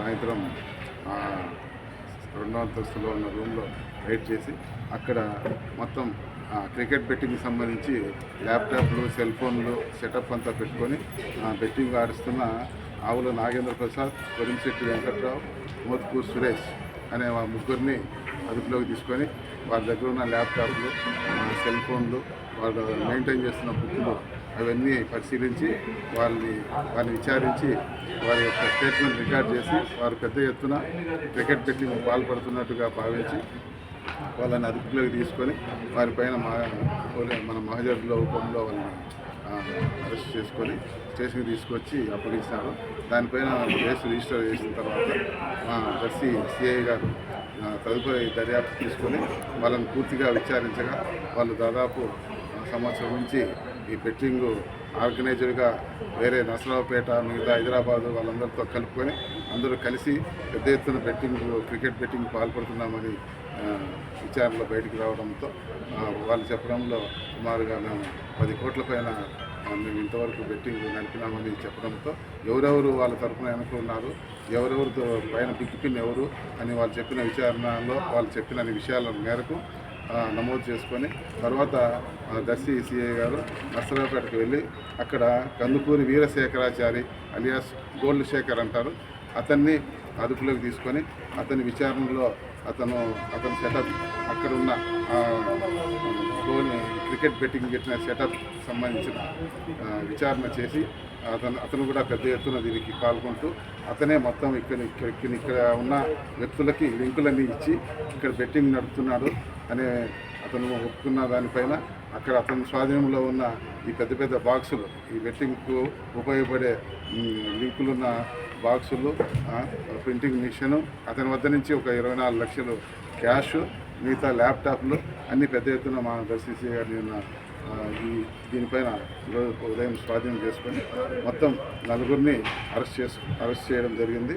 సాయంత్రం రెండో అంతస్తులో ఉన్న రూమ్లో రైడ్ చేసి అక్కడ మొత్తం క్రికెట్ బెట్టింగ్కి సంబంధించి ల్యాప్టాప్లు, సెల్ ఫోన్లు సెటప్ అంతా పెట్టుకొని బెట్టింగ్ ఆడిస్తున్న ఆవుల నాగేంద్ర ప్రసాద్, కొరింశెట్టి వెంకట్రావు, మోత్కూర్ సురేష్ అనే ముగ్గురిని అదుపులోకి తీసుకొని వాళ్ళ దగ్గర ఉన్న ల్యాప్టాప్లు, సెల్ ఫోన్లు, వాళ్ళు మెయింటైన్ చేస్తున్న బుక్లు అవన్నీ పరిశీలించి వారిని విచారించి వారి యొక్క స్టేట్మెంట్ రికార్డ్ చేసి వారు పెద్ద ఎత్తున క్రికెట్ బెట్టింగ్ పాల్పడుతున్నట్టుగా భావించి వాళ్ళని అదుపులోకి తీసుకొని వారిపైన మన మహజర్ల రూపంలో వాళ్ళని అరెస్ట్ చేసుకొని స్టేషన్కి తీసుకొచ్చి అప్పగించినారు. దానిపైన కేసు రిజిస్టర్ చేసిన తర్వాత మా దర్శి సిఐ గారు తదుపరి దర్యాప్తు తీసుకొని వాళ్ళని పూర్తిగా విచారించగా వాళ్ళు దాదాపు సంవత్సరం నుంచి ఈ బెట్టింగ్ ఆర్గనైజర్గా వేరే నసరావుపేట, మిగతా హైదరాబాదు వాళ్ళందరితో కలుపుకొని అందరూ కలిసి పెద్ద ఎత్తున క్రికెట్ బెట్టింగ్ పాల్పడుతున్నామని విచారణలో బయటికి రావడంతో వాళ్ళు చెప్పడంలో సుమారుగా మేము 10 కోట్ల పైన మేము ఇంతవరకు బెట్టింగ్ నడిపినామని చెప్పడంతో ఎవరెవరు వాళ్ళ తరఫున వెనుకున్నారు, ఎవరెవరితో పైన బిగ్ పిన్ ఎవరు అని వాళ్ళు చెప్పిన విచారణలో వాళ్ళు చెప్పిన విషయాల మేరకు నమోదు చేసుకొని తర్వాత దర్శి సిఐ గారు నర్సరావుపేటకు వెళ్ళి అక్కడ కందుకూరి వీరశేఖరాచారి అలియాస్ గోల్డ్ శేఖర్ అంటారు, అతన్ని అదుపులోకి తీసుకొని అతని విచారణలో అతను సెటప్ అక్కడున్న క్రికెట్ బెట్టింగ్ పెట్టిన సెటప్ సంబంధించిన విచారణ చేసి అతను కూడా పెద్ద ఎత్తున దీనికి పాల్గొంటూ అతనే మొత్తం ఇక్కడ ఉన్న వ్యక్తులకి లింకులన్నీ ఇచ్చి ఇక్కడ బెట్టింగ్ నడుపుతున్నాడు అనే అతను ఒప్పుకున్న దానిపైన అక్కడ అతని స్వాధీనంలో ఉన్న ఈ పెద్ద బాక్సులు, ఈ బెట్టింగ్కు ఉపయోగపడే లింకులున్న బాక్సులు, ప్రింటింగ్ మిషను, అతని వద్ద నుంచి ఒక 24 లక్షలు క్యాష్, మిగతా ల్యాప్టాప్లు అన్నీ పెద్ద ఎత్తున మా దర్శి గారిని దీనిపైన ఈరోజు ఉదయం స్వాధీనం చేసుకొని మొత్తం 4 అరెస్ట్ చేయడం జరిగింది.